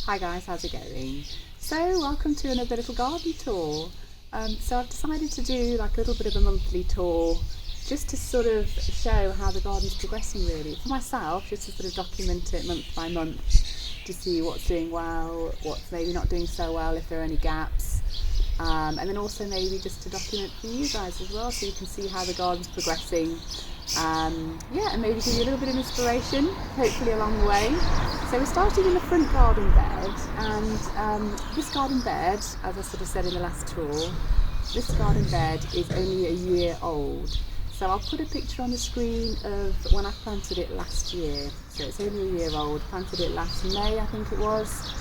Hi guys, how's it going? So welcome to another little garden tour. So I've decided to do like a little bit of a monthly tour just to sort of show how the garden's progressing really. For myself, just to sort of document it month by month to see what's doing well, what's maybe not doing so well, if there are any gaps. And then also maybe just to document for you guys as well so you can see how the garden's progressing. And maybe give you a little bit of inspiration, hopefully along the way. So we're starting in the front garden bed, and this garden bed, as I sort of said in the last tour, this garden bed is only a year old. So I'll put a picture on the screen of when I planted it last year. So it's only a year old, planted it last May I think it was.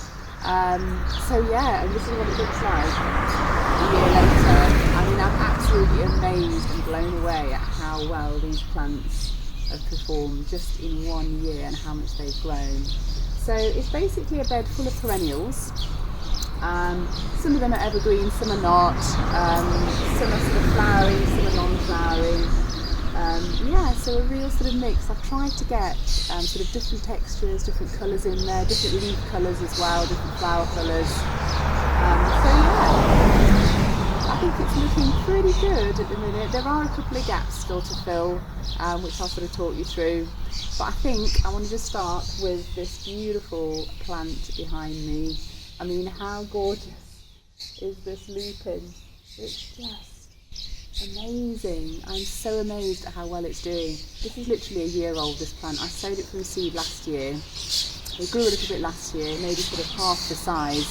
And this is what it looks like a year later. I mean, I'm absolutely amazed and blown away at how well these plants have performed just in 1 year and how much they've grown. So it's basically a bed full of perennials. Some of them are evergreen, some are not. Some are sort of flowering, some are non-flowering. So a real sort of mix. I've tried to get sort of different textures, different colours in there, different leaf colours as well, different flower colours. I think it's looking pretty good at the minute. There are a couple of gaps still to fill, which I'll sort of talk you through. But I think I want to just start with this beautiful plant behind me. I mean, how gorgeous is this lupin? It's just amazing. I'm so amazed at how well it's doing. This is literally a year old, this plant. I sowed it from seed last year. It grew a little bit last year, maybe sort of half the size.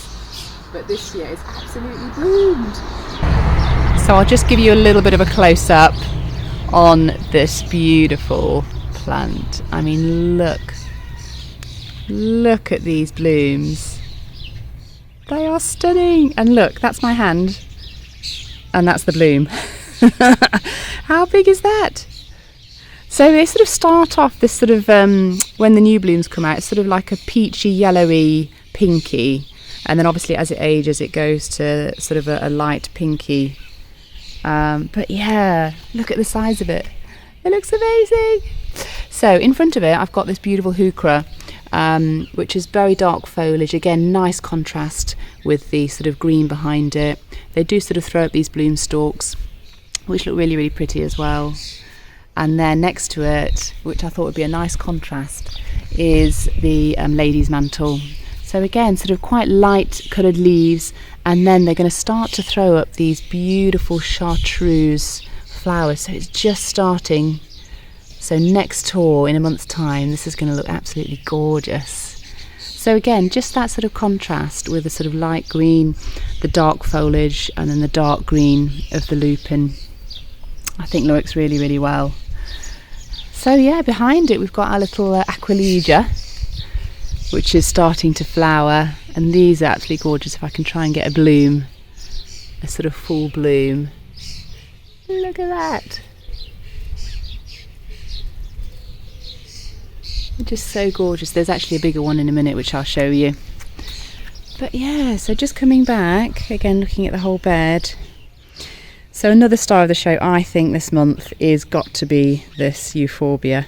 But this year it's absolutely bloomed. So I'll just give you a little bit of a close-up on this beautiful plant. I mean, look at these blooms. They are stunning. And look, that's my hand. And that's the bloom. How big is that? So they sort of start off this sort of, when the new blooms come out, it's sort of like a peachy, yellowy, pinky. And then obviously as it ages, it goes to sort of a light pinky. But yeah, look at the size of it. It looks amazing. So in front of it, I've got this beautiful heuchera, which is very dark foliage. Again, nice contrast with the sort of green behind it. They do sort of throw up these bloom stalks, which look really, really pretty as well. And then next to it, which I thought would be a nice contrast, is the lady's mantle. So again, sort of quite light coloured leaves, and then they're going to start to throw up these beautiful chartreuse flowers. So it's just starting. So next tour in a month's time, this is going to look absolutely gorgeous. So again, just that sort of contrast with the sort of light green, the dark foliage, and then the dark green of the lupin, I think works really, really well. So yeah, behind it we've got our little aquilegia, which is starting to flower, and these are absolutely gorgeous. If I can try and get a bloom, a sort of full bloom. Look at that. Just so gorgeous. There's actually a bigger one in a minute which I'll show you. But yeah, so just coming back again, looking at the whole bed. So another star of the show I think this month is got to be this euphorbia.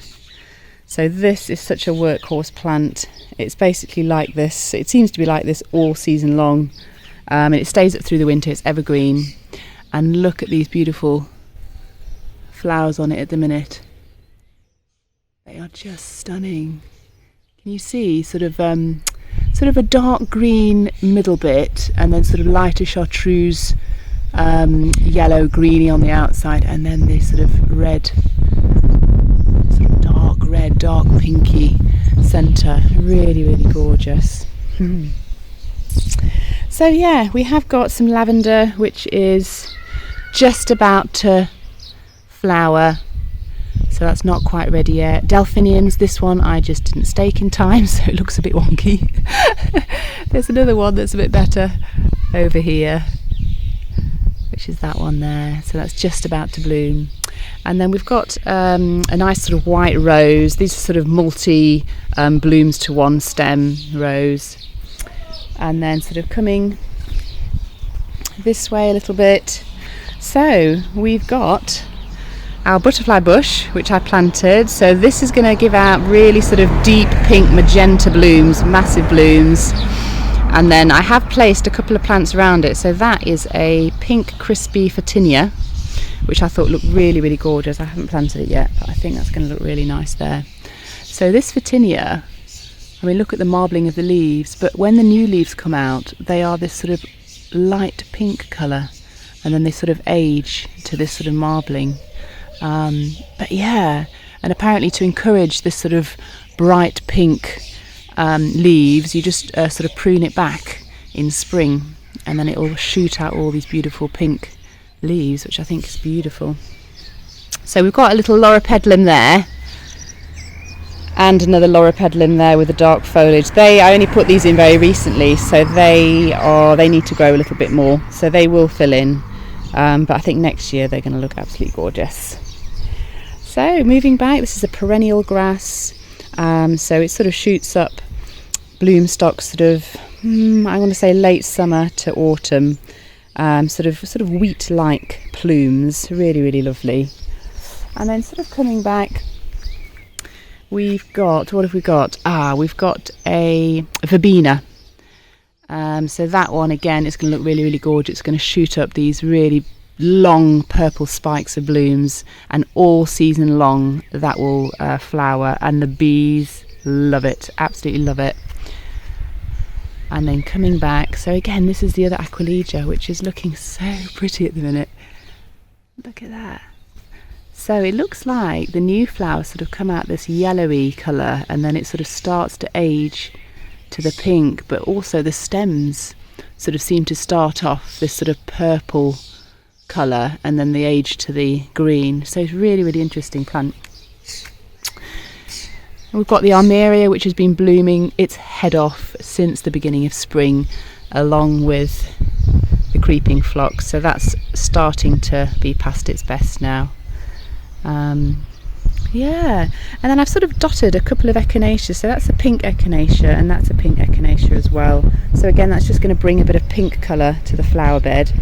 So this is such a workhorse plant. It's basically like this. It seems to be like this all season long, and it stays up through the winter. It's evergreen, and look at these beautiful flowers on it at the minute. They are just stunning. Can you see sort of a dark green middle bit, and then sort of lighter chartreuse, yellow greeny on the outside, and then this sort of red, sort of dark red, dark pinky centre. Really, really gorgeous. So yeah, we have got some lavender which is just about to flower. So that's not quite ready yet. Delphiniums, this one I just didn't stake in time, so it looks a bit wonky. There's another one that's a bit better over here, which is that one there. So that's just about to bloom. And then we've got a nice sort of white rose. These are sort of multi blooms to one stem rose. And then sort of coming this way a little bit. So we've got our butterfly bush, which I planted. So this is going to give out really sort of deep pink magenta blooms, massive blooms. And then I have placed a couple of plants around it. So that is a pink crispy Photinia, which I thought looked really, really gorgeous. I haven't planted it yet, but I think that's going to look really nice there. So this Photinia, I mean, look at the marbling of the leaves, but when the new leaves come out, they are this sort of light pink colour, and then they sort of age to this sort of marbling. But yeah, and apparently to encourage this sort of bright pink leaves, you just sort of prune it back in spring, and then it will shoot out all these beautiful pink leaves, which I think is beautiful. So we've got a little loropetalum there, and another loropetalum there with the dark foliage. I only put these in very recently, so they need to grow a little bit more, so they will fill in, but I think next year they're going to look absolutely gorgeous. So moving back, this is a perennial grass, so it sort of shoots up bloom stalks sort of I want to say late summer to autumn, sort of wheat-like plumes, really, really lovely. And then sort of coming back, we've got, what have we got? We've got a verbena. So that one again is going to look really, really gorgeous. It's going to shoot up these really long purple spikes of blooms, and all season long that will flower, and the bees love it, absolutely love it. And then coming back, so again, this is the other Aquilegia, which is looking so pretty at the minute. Look at that. So it looks like the new flowers sort of come out this yellowy colour, and then it sort of starts to age to the pink, but also the stems sort of seem to start off this sort of purple colour, and then they age to the green. So it's really, really interesting plant. We've got the Armeria, which has been blooming its head off since the beginning of spring, along with the creeping phlox. So that's starting to be past its best now. Yeah, and then I've sort of dotted a couple of echinaceas. So that's a pink echinacea, and that's a pink echinacea as well. So again, that's just going to bring a bit of pink colour to the flower bed.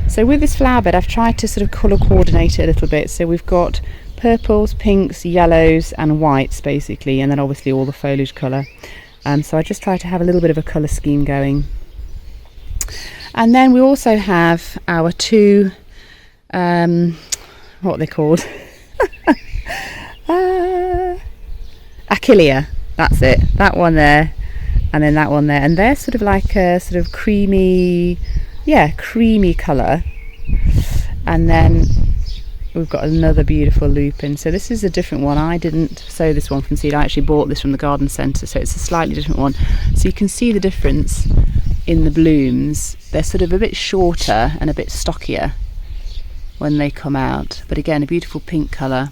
So with this flower bed, I've tried to sort of colour coordinate it a little bit. So we've got purples, pinks, yellows and whites basically, and then obviously all the foliage colour. So I just try to have a little bit of a colour scheme going. And then we also have our two, what are they called? Achillea, that's it, that one there, and then that one there, and they're sort of like a sort of creamy colour. And then we've got another beautiful lupin. So this is a different one. I didn't sow this one from seed, I actually bought this from the garden centre, so it's a slightly different one. So you can see the difference in the blooms. They're sort of a bit shorter and a bit stockier when they come out, but again a beautiful pink colour.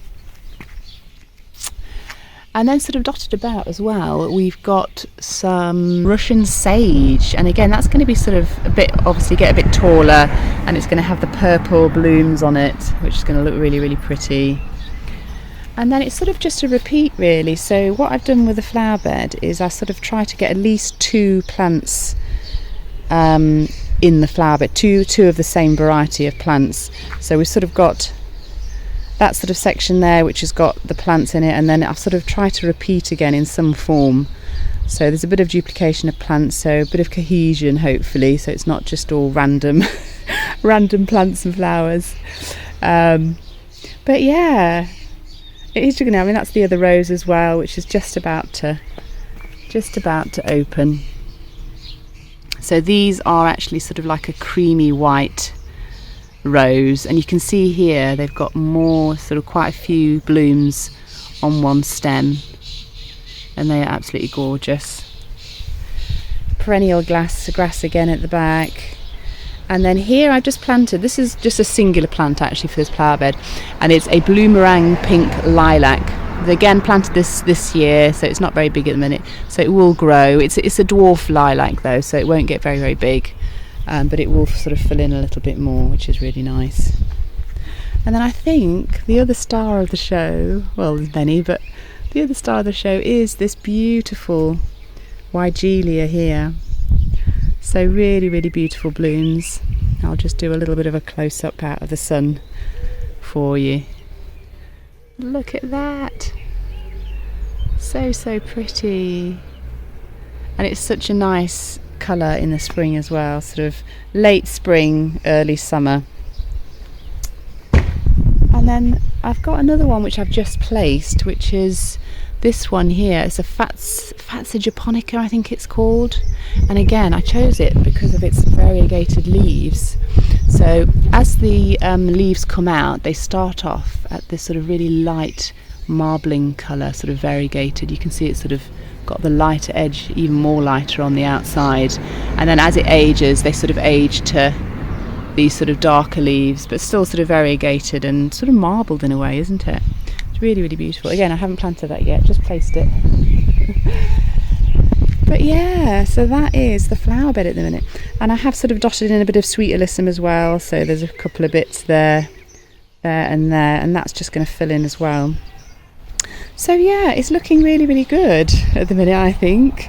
And then sort of dotted about as well, we've got some Russian sage, and again that's going to be sort of a bit, obviously get a bit taller, and it's going to have the purple blooms on it, which is going to look really, really pretty. And then it's sort of just a repeat really. So what I've done with the flower bed is I sort of try to get at least two plants in the flower bed, two of the same variety of plants. So we've sort of got that sort of section there which has got the plants in it, and then I've sort of tried to repeat again in some form. So there's a bit of duplication of plants, so a bit of cohesion hopefully, so it's not just all random random plants and flowers. But yeah, it is looking, I mean that's the other rose as well, which is just about to open. So these are actually sort of like a creamy white rose, and you can see here they've got more, sort of quite a few blooms on one stem, and they are absolutely gorgeous. Perennial grass again at the back. And then here I've just planted, this is just a singular plant actually for this flower bed, and it's a bloomerang pink lilac. They again planted this year, so it's not very big at the minute, so it will grow. It's a dwarf lilac though, so it won't get very, very big. But it will sort of fill in a little bit more, which is really nice. And then I think the other star of the show, well there's many, but the other star of the show is this beautiful Weigelia here. So really, really beautiful blooms. I'll just do a little bit of a close-up out of the sun for you. Look at that. So, so pretty. And it's such a nice colour in the spring as well, sort of late spring, early summer. And then I've got another one which I've just placed, which is this one here. It's a Fatsia japonica, I think it's called. And again, I chose it because of its variegated leaves. So as the leaves come out, they start off at this sort of really light marbling colour, sort of variegated. You can see it's sort of got the lighter edge, even more lighter on the outside. And then as it ages, they sort of age to these sort of darker leaves, but still sort of variegated and sort of marbled in a way, isn't it? It's really, really beautiful. Again, I haven't planted that yet, just placed it. But yeah, so that is the flower bed at the minute. And I have sort of dotted in a bit of sweet alyssum as well, so there's a couple of bits there, and that's just going to fill in as well. So yeah, it's looking really, really good at the minute, I think.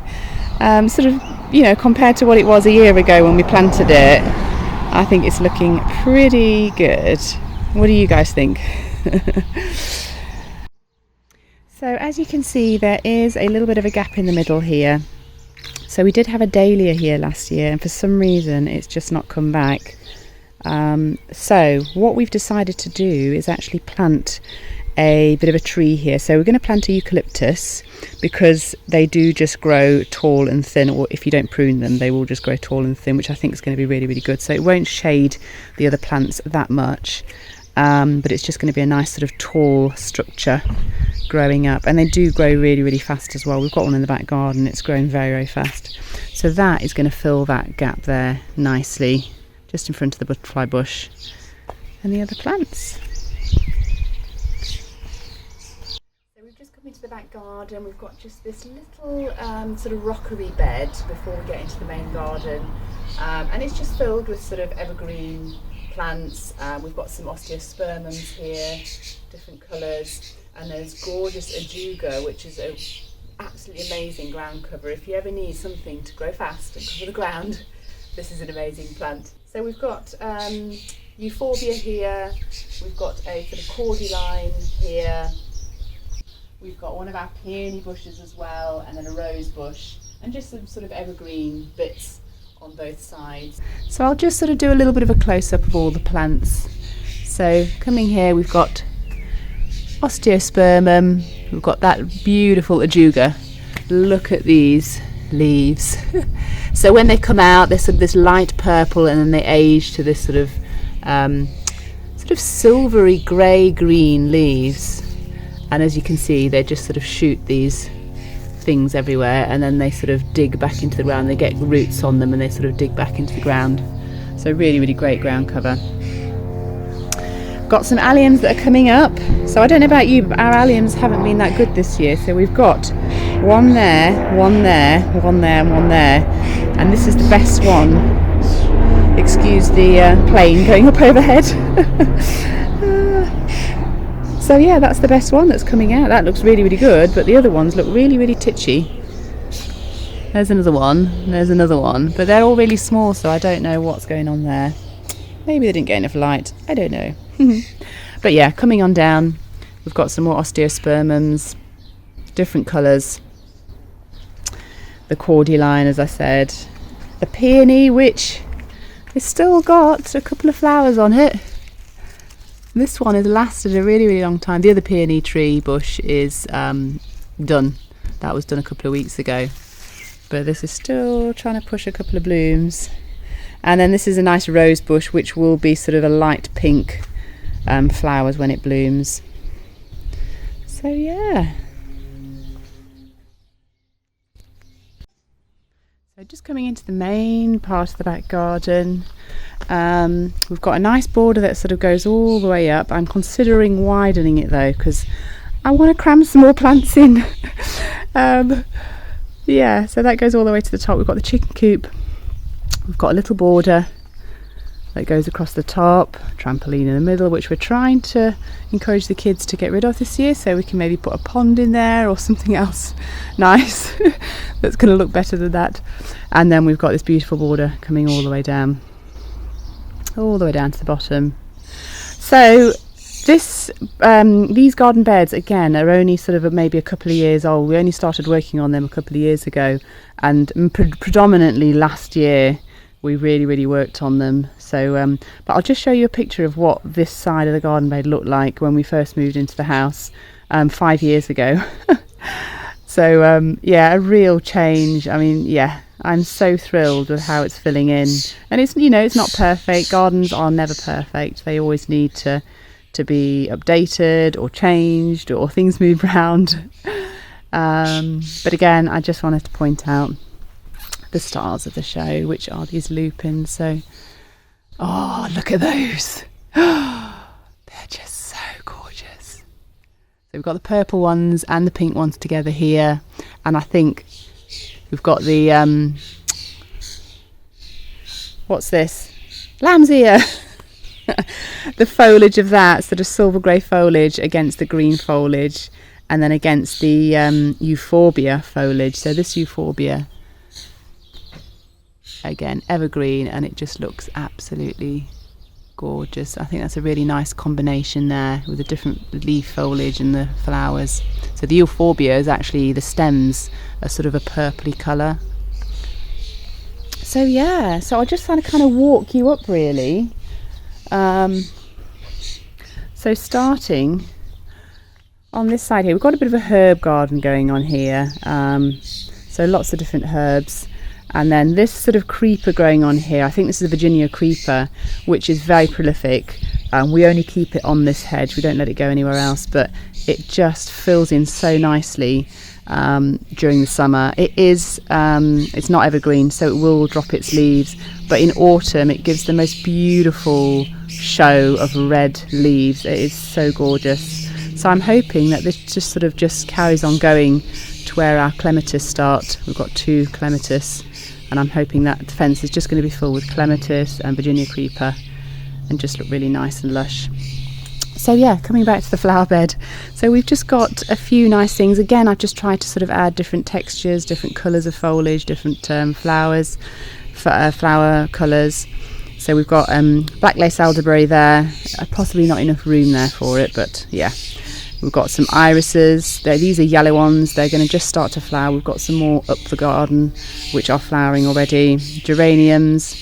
Sort of, you know, compared to what it was a year ago when we planted it, I think it's looking pretty good. What do you guys think? So as you can see, there is a little bit of a gap in the middle here. So we did have a dahlia here last year, and for some reason it's just not come back. So what we've decided to do is actually plant a bit of a tree here. So we're going to plant a eucalyptus, because they do just grow tall and thin, or if you don't prune them, they will just grow tall and thin, which I think is going to be really, really good. So it won't shade the other plants that much, but it's just going to be a nice sort of tall structure growing up. And they do grow really, really fast as well. We've got one in the back garden, it's growing very, very fast. So that is going to fill that gap there nicely, just in front of the butterfly bush and the other plants. Into the back garden, we've got just this little sort of rockery bed before we get into the main garden, and it's just filled with sort of evergreen plants. We've got some osteospermums here, different colours, and there's gorgeous ajuga, which is an absolutely amazing ground cover. If you ever need something to grow fast and cover the ground, this is an amazing plant. So we've got euphorbia here, we've got a sort of cordyline here. We've got one of our peony bushes as well, and then a rose bush, and just some sort of evergreen bits on both sides. So I'll just sort of do a little bit of a close-up of all the plants. So coming here, we've got osteospermum, we've got that beautiful ajuga. Look at these leaves. So when they come out, they're sort of this light purple, and then they age to this sort of silvery grey-green leaves. And as you can see, they just sort of shoot these things everywhere, and then they sort of dig back into the ground. They get roots on them and they sort of dig back into the ground. So really, really great ground cover. Got some alliums that are coming up. So I don't know about you, but our alliums haven't been that good this year. So we've got one there, one there, one there, and one there. And this is the best one. Excuse the plane going up overhead. So yeah, that's the best one that's coming out. That looks really, really good, but the other ones look really, really titchy. There's another one, there's another one, but they're all really small, so I don't know what's going on there. Maybe they didn't get enough light, I don't know. But yeah, coming on down, we've got some more osteospermums, different colours. The cordyline, as I said. The peony, which has still got a couple of flowers on it. This one has lasted a really, really long time. The other peony tree bush is done. That was done a couple of weeks ago. But this is still trying to push a couple of blooms. And then this is a nice rose bush, which will be sort of a light pink flowers when it blooms. So yeah. So just coming into the main part of the back garden. We've got a nice border that sort of goes all the way up. I'm considering widening it though, because I want to cram some more plants in. Yeah, so that goes all the way to the top. We've got the chicken coop. We've got a little border that goes across the top, trampoline in the middle, which we're trying to encourage the kids to get rid of this year, so we can maybe put a pond in there or something else nice that's going to look better than that. And then we've got this beautiful border coming all the way down to the bottom. So These garden beds again are only sort of maybe a couple of years old. We only started working on them a couple of years ago, and predominantly last year we really worked on them. So but I'll just show you a picture of what this side of the garden bed looked like when we first moved into the house 5 years ago. So yeah, a real change. I mean, yeah, I'm so thrilled with how it's filling in. And it's, you know, it's not perfect. Gardens are never perfect. They always need to be updated or changed, or things move around. But again, I just wanted to point out the stars of the show, which are these lupins. So, oh, look at those. They're just so gorgeous. So we've got the purple ones and the pink ones together here. And I think we've got the, what's this? Lamb's ear. The foliage of that, sort of silver grey foliage against the green foliage, and then against the euphorbia foliage. So this euphorbia, again, evergreen, and it just looks absolutely gorgeous. I think that's a really nice combination there with the different leaf foliage and the flowers. So the euphorbia is actually, the stems are sort of a purpley colour. So yeah, so I just want to kind of walk you up really. So starting on this side here, we've got a bit of a herb garden going on here. So lots of different herbs. And then this sort of creeper growing on here, I think this is a Virginia creeper, which is very prolific. We only keep it on this hedge, we don't let it go anywhere else, but it just fills in so nicely during the summer. It is, it's not evergreen, so it will drop its leaves, but in autumn it gives the most beautiful show of red leaves. It is so gorgeous. So I'm hoping that this just carries on going to where our clematis start. We've got 2 clematis, and I'm hoping that the fence is just going to be filled with clematis and Virginia creeper and just look really nice and lush. So yeah, coming back to the flower bed. So we've just got a few nice things. Again, I've just tried to sort of add different textures, different colours of foliage, different flowers, flower colours. So we've got black lace elderberry there. Possibly not enough room there for it, but yeah. We've got some irises. These are yellow ones. They're going to just start to flower. We've got some more up the garden, which are flowering already. Geraniums,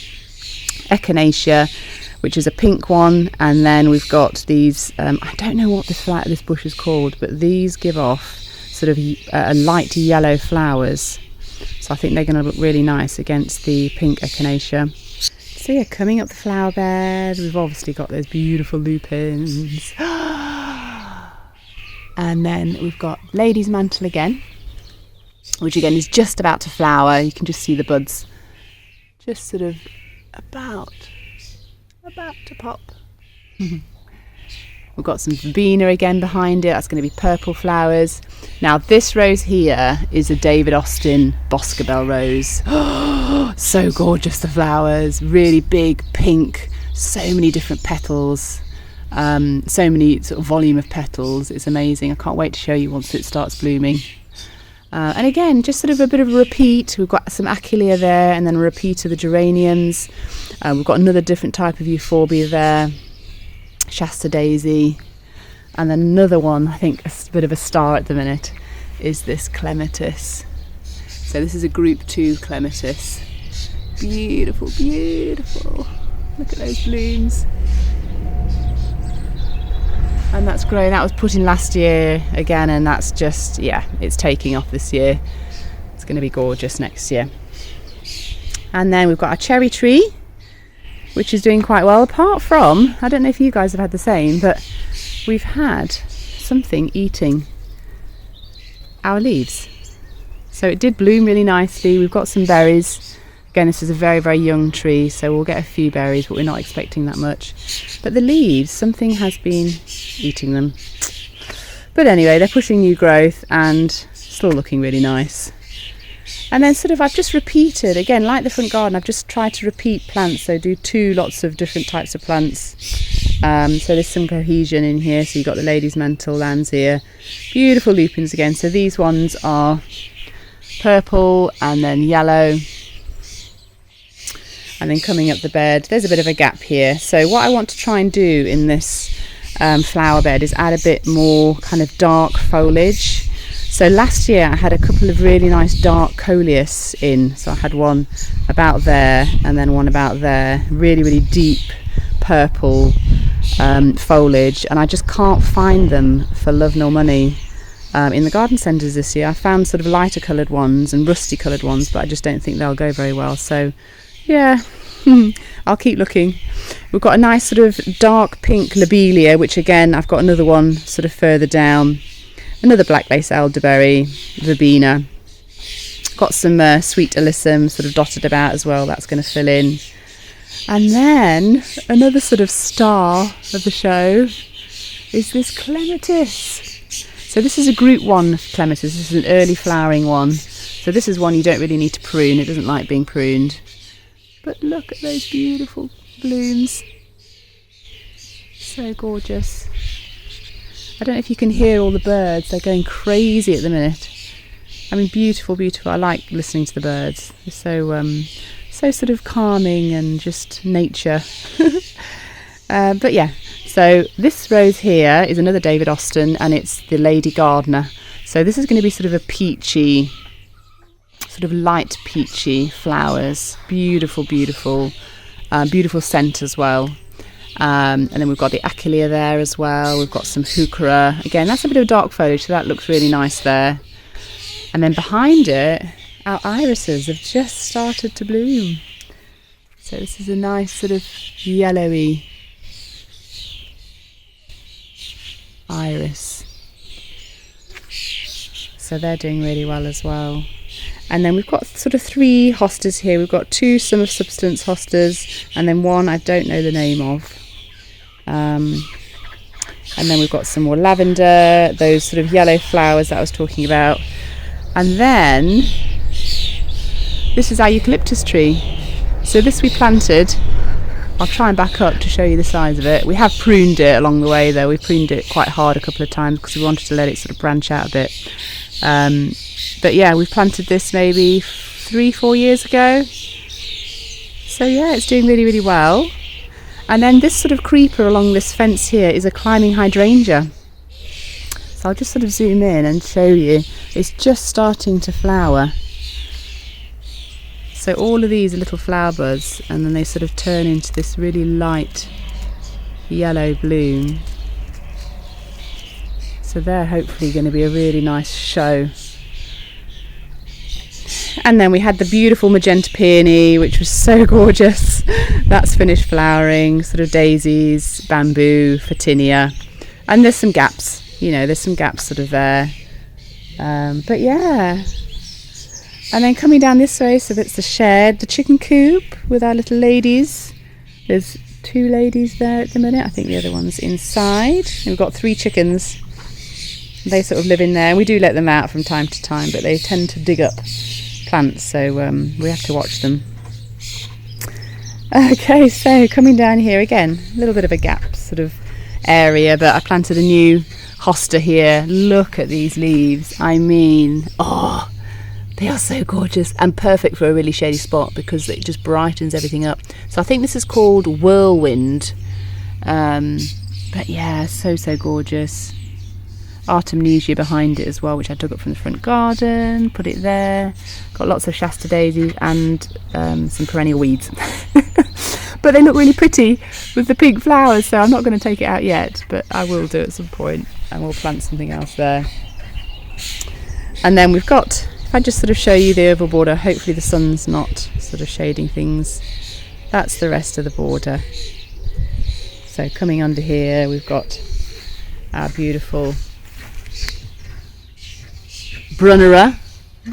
echinacea, which is a pink one, and then we've got these, I don't know what this bush is called, but these give off sort of light yellow flowers. So I think they're going to look really nice against the pink echinacea. So yeah, coming up the flower bed, we've obviously got those beautiful lupins. And then we've got lady's mantle again, which again is just about to flower. You can just see the buds just sort of about to pop. We've got some verbena again behind it. That's going to be purple flowers. Now this rose here is a David Austin Boscobel rose. So gorgeous, the flowers, really big pink, so many different petals, so many sort of volume of petals. It's amazing. I can't wait to show you once it starts blooming. And again, just sort of a bit of a repeat. We've got some achillea there, and then a repeat of the geraniums. We've got another different type of euphorbia there, Shasta daisy, and then another one, I think a bit of a star at the minute, is this clematis. So this is a group 2 clematis. Beautiful, beautiful. Look at those blooms. And that's growing. That was put in last year again, and that's just, yeah, it's taking off this year. It's going to be gorgeous next year. And then we've got our cherry tree, which is doing quite well, apart from, I don't know if you guys have had the same, but we've had something eating our leaves. So it did bloom really nicely. We've got some berries. Again, this is a very young tree, so we'll get a few berries, but we're not expecting that much. But the leaves, something has been eating them. But anyway, they're pushing new growth and still looking really nice. And then sort of I've just repeated, again, like the front garden, I've just tried to repeat plants, so do 2 lots of different types of plants. So there's some cohesion in here, so you've got the lady's mantle, lamb's ear, beautiful lupins again. So these ones are purple and then yellow. And then coming up the bed, there's a bit of a gap here. So what I want to try and do in this flower bed is add a bit more kind of dark foliage. So last year I had a couple of really nice dark coleus in. So I had one about there and then one about there, really, really deep purple foliage, and I just can't find them for love nor money in the garden centres this year. I found sort of lighter coloured ones and rusty coloured ones, but I just don't think they'll go very well. So yeah, I'll keep looking. We've got a nice sort of dark pink lobelia, which again I've got another one sort of further down, another black lace elderberry, verbena. Got some sweet alyssum sort of dotted about as well, that's going to fill in. And then another sort of star of the show is this clematis. So this is a group 1 clematis. This is an early flowering one. So this is one you don't really need to prune. It doesn't like being pruned. But look at those beautiful blooms. So gorgeous. I don't know if you can hear all the birds. They're going crazy at the minute. I mean, beautiful, beautiful. I like listening to the birds. They're so sort of calming and just nature. But yeah, so this rose here is another David Austin, and it's the Lady Gardener. So this is going to be sort of a peachy, sort of light peachy flowers. Beautiful, beautiful, beautiful scent as well. And then we've got the Achillea there as well. We've got some Heuchera. Again, that's a bit of dark foliage, so that looks really nice there. And then behind it, our irises have just started to bloom. So this is a nice sort of yellowy iris. So they're doing really well as well. And then we've got sort of 3 hostas here. We've got 2 Sum of Substance hostas, and then one I don't know the name of. And then we've got some more lavender, those sort of yellow flowers that I was talking about. And then this is our eucalyptus tree. So this we planted. I'll try and back up to show you the size of it. We have pruned it along the way though. We pruned it quite hard a couple of times because we wanted to let it sort of branch out a bit. But yeah, we planted this maybe 3-4 years ago. So yeah, it's doing really, really well. And then this sort of creeper along this fence here is a climbing hydrangea. So I'll just sort of zoom in and show you. It's just starting to flower. So all of these are little flower buds, and then they sort of turn into this really light yellow bloom. So they're hopefully going to be a really nice show. And then we had the beautiful magenta peony, which was so gorgeous. That's finished flowering, sort of daisies, bamboo, photinia. And there's some gaps, you know, there's some gaps sort of there. But yeah. And then coming down this way, so that's the shed, the chicken coop with our little ladies. There's 2 ladies there at the minute. I think the other one's inside. And we've got 3 chickens. They sort of live in there. We do let them out from time to time, but they tend to dig up plants, so we have to watch them. Okay, so coming down here again, a little bit of a gap sort of area, but I planted a new hosta here. Look at these leaves. I mean, oh, they are so gorgeous and perfect for a really shady spot because it just brightens everything up. So I think this is called Whirlwind. But yeah, so gorgeous. Artemisia behind it as well, which I dug up from the front garden, put it there. Got lots of Shasta daisies and some perennial weeds. But they look really pretty with the pink flowers, so I'm not going to take it out yet, but I will do at some point, and we'll plant something else there. And then we've got, if I just sort of show you the oval border, hopefully the sun's not sort of shading things. That's the rest of the border. So coming under here, we've got our beautiful Brunnera.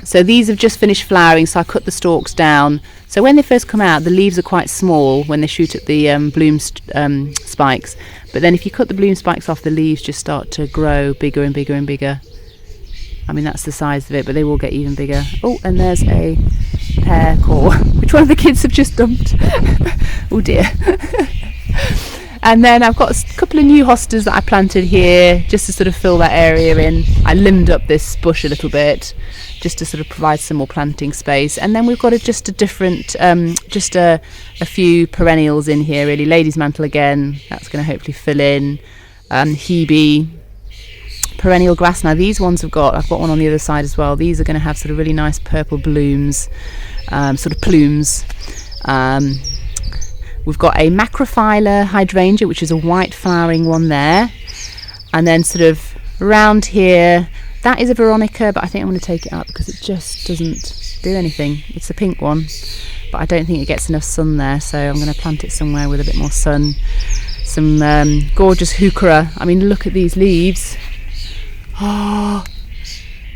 So these have just finished flowering, so I cut the stalks down. So when they first come out, the leaves are quite small when they shoot at the bloom spikes. But then if you cut the bloom spikes off, the leaves just start to grow bigger and bigger and bigger. I mean, that's the size of it, but they will get even bigger. Oh, and there's a pear core, which one of the kids have just dumped. Oh dear. And then I've got a couple of new hostas that I planted here just to sort of fill that area in. I limbed up this bush a little bit just to sort of provide some more planting space. And then we've got just a few perennials in here really. Lady's mantle again, that's going to hopefully fill in. Hebe, perennial grass. Now these ones I've got one on the other side as well. These are going to have sort of really nice purple blooms, sort of plumes. We've got a macrophylla hydrangea, which is a white flowering one there, and then sort of around here, that is a Veronica, but I think I'm going to take it up because it just doesn't do anything. It's a pink one, but I don't think it gets enough sun there, so I'm going to plant it somewhere with a bit more sun. Some gorgeous heuchera. I mean, look at these leaves. Oh,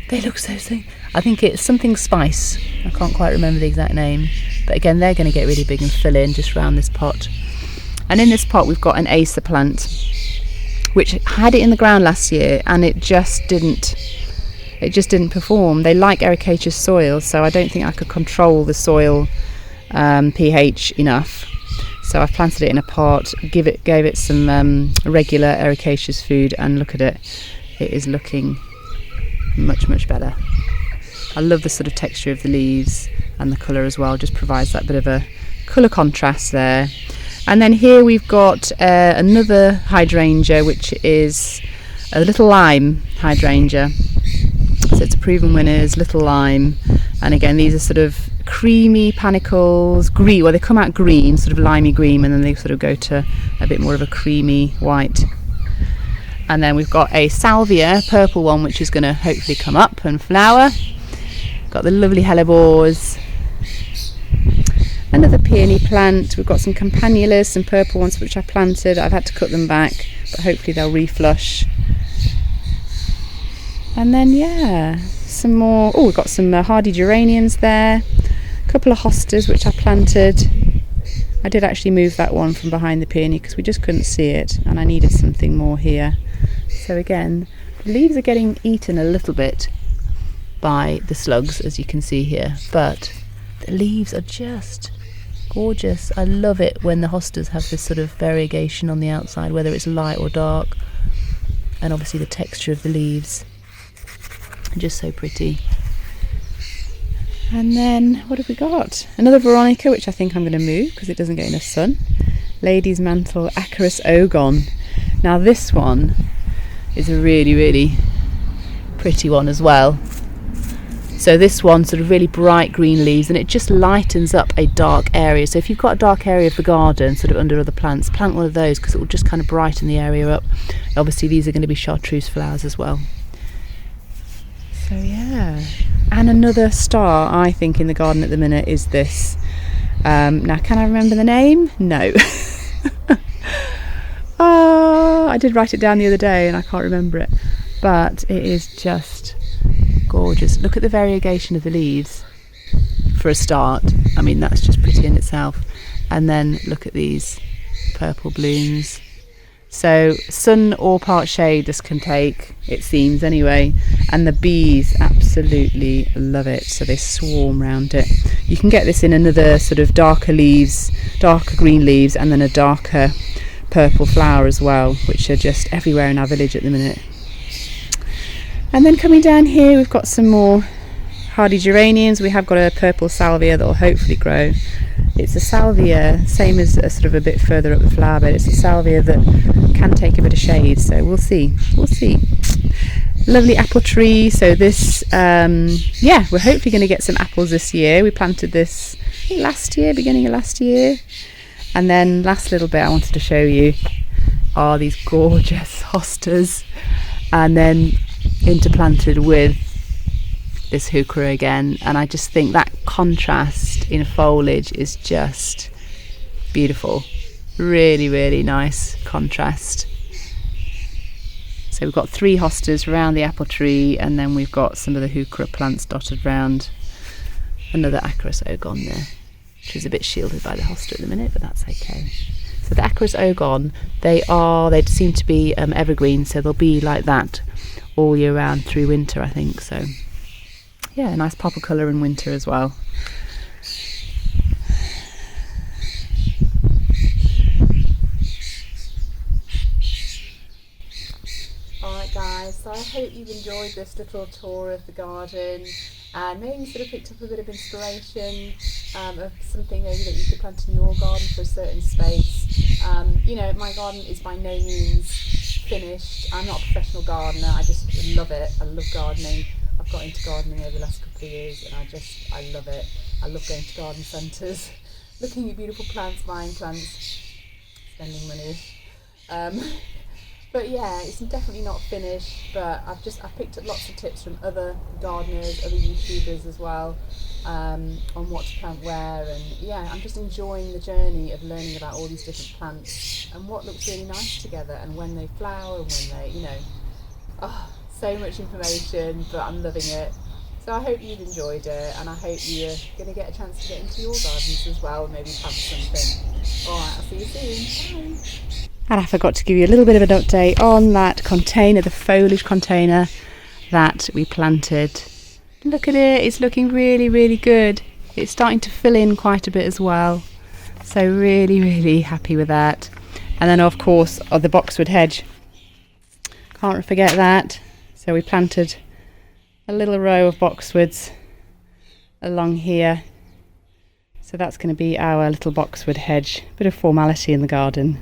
they look so sweet. I think it's something spice. I can't quite remember the exact name, but again, they're going to get really big and fill in just around this pot. And in this pot we've got an Acer plant, which had it in the ground last year, and it just didn't perform. They like ericaceous soil, so I don't think I could control the soil pH enough. So I've planted it in a pot, gave it some regular ericaceous food, and look at it. It is looking much, much better. I love the sort of texture of the leaves, and the colour as well, just provides that bit of a colour contrast there. And then here we've got another hydrangea, which is a little lime hydrangea. So it's a Proven Winners, little lime, and again these are sort of creamy panicles, green. Well, they come out green, sort of limey green, and then they sort of go to a bit more of a creamy white. And then we've got a salvia, purple one, which is going to hopefully come up and flower. Got the lovely hellebores. Another peony plant. We've got some campanulas, some purple ones which I planted. I've had to cut them back, but hopefully they'll reflush. And then yeah, some more. Oh, we've got some hardy geraniums there. A couple of hostas which I planted. I did actually move that one from behind the peony because we just couldn't see it, and I needed something more here. So again, the leaves are getting eaten a little bit by the slugs, as you can see here, but the leaves are just gorgeous. I love it when the hostas have this sort of variegation on the outside, whether it's light or dark, and obviously the texture of the leaves, just so pretty. And then what have we got? Another Veronica, which I think I'm going to move because it doesn't get enough sun. Lady's Mantle Acarus Ogon. Now this one is a really, really pretty one as well. So this one sort of really bright green leaves, and it just lightens up a dark area. So if you've got a dark area of the garden sort of under other plants, plant one of those because it will just kind of brighten the area up. Obviously these are going to be chartreuse flowers as well. So yeah, and another star I think in the garden at the minute is this. Now can I remember the name? No. Oh, I did write it down the other day and I can't remember it, but it is just gorgeous. Look at the variegation of the leaves for a start. I mean, that's just pretty in itself. And then look at these purple blooms. So sun or part shade this can take, it seems anyway, and the bees absolutely love it, so they swarm around it. You can get this in another sort of darker leaves, darker green leaves, and then a darker purple flower as well, which are just everywhere in our village at the minute. And then coming down here we've got some more hardy geraniums. We have got a purple salvia that will hopefully grow. It's a salvia, same as sort of a bit further up the flower bed. It's a salvia that can take a bit of shade, so we'll see. Lovely apple tree. So this, yeah, we're hopefully going to get some apples this year. We planted this last year, beginning of last year. And then last little bit I wanted to show you are these gorgeous hostas, and then interplanted with this heuchera again, and I just think that contrast in foliage is just beautiful. Really, really nice contrast. So we've got 3 hostas around the apple tree, and then we've got some of the heuchera plants dotted around. Another Acarus Ogon there, which is a bit shielded by the hosta at the minute, but that's okay. So the Acarus Ogon, they seem to be evergreen, so they'll be like that all year round through winter, I think. So yeah, a nice pop of colour in winter as well. Alright guys, so I hope you've enjoyed this little tour of the garden, and maybe sort of picked up a bit of inspiration of something maybe that you could plant in your garden for a certain space. You know, my garden is by no means finished. I'm not a professional gardener, I just love it. I love gardening. I've got into gardening over the last couple of years and I love it. I love going to garden centres, looking at beautiful plants, buying plants, spending money. But yeah, it's definitely not finished, but I've picked up lots of tips from other gardeners, other YouTubers as well, on what to plant where, and yeah, I'm just enjoying the journey of learning about all these different plants and what looks really nice together and when they flower and when they, so much information, but I'm loving it. So I hope you've enjoyed it, and I hope you're going to get a chance to get into your gardens as well, and maybe plant something. Alright, I'll see you soon. Bye. And I forgot to give you a little bit of an update on that container, the foliage container that we planted. Look at it, it's looking really, really good. It's starting to fill in quite a bit as well. So really, really happy with that. And then of course, the boxwood hedge. Can't forget that. So we planted a little row of boxwoods along here. So that's going to be our little boxwood hedge. Bit of formality in the garden.